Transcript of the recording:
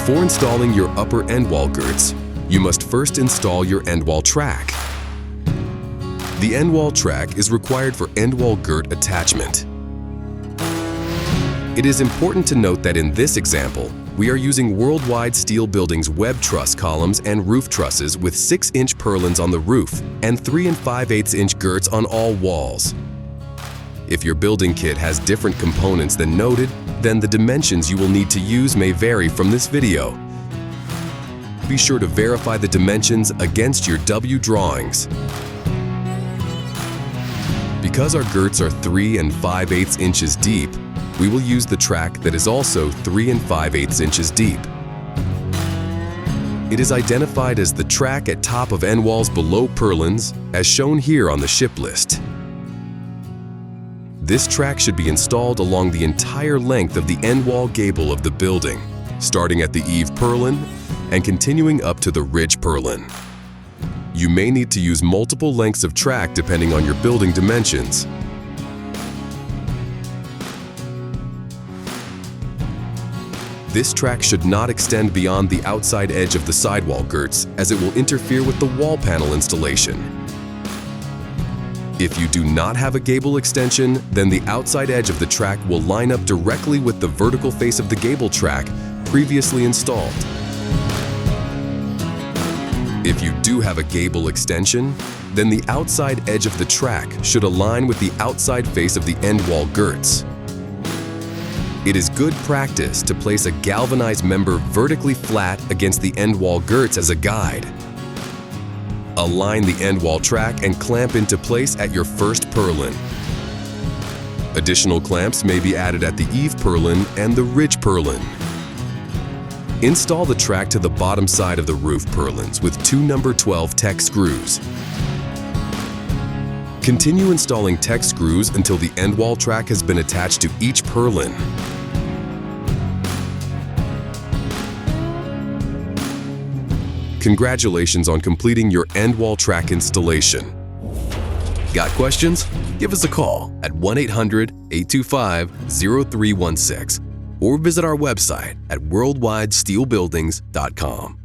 Before installing your upper end wall girts, you must first install your end wall track. The end wall track is required for end wall girt attachment. It is important to note that in this example, we are using Worldwide Steel Building's web truss columns and roof trusses with 6-inch purlins on the roof and 3 5/8-inch girts on all walls. If your building kit has different components than noted, then the dimensions you will need to use may vary from this video. Be sure to verify the dimensions against your W drawings. Because our girts are 3 5/8 inches deep, we will use the track that is also 3 5/8 inches deep. It is identified as the track at top of end walls below purlins, as shown here on the ship list. This track should be installed along the entire length of the end wall gable of the building, starting at the eave purlin and continuing up to the ridge purlin. You may need to use multiple lengths of track depending on your building dimensions. This track should not extend beyond the outside edge of the sidewall girts, as it will interfere with the wall panel installation. If you do not have a gable extension, then the outside edge of the track will line up directly with the vertical face of the gable track previously installed. If you do have a gable extension, then the outside edge of the track should align with the outside face of the end wall girts. It is good practice to place a galvanized member vertically flat against the end wall girts as a guide. Align the end wall track and clamp into place at your first purlin. Additional clamps may be added at the eave purlin and the ridge purlin. Install the track to the bottom side of the roof purlins with 2 number 12 Tech screws. Continue installing Tech screws until the end wall track has been attached to each purlin. Congratulations on completing your end wall track installation. Got questions? Give us a call at 1-800-825-0316 or visit our website at worldwidesteelbuildings.com.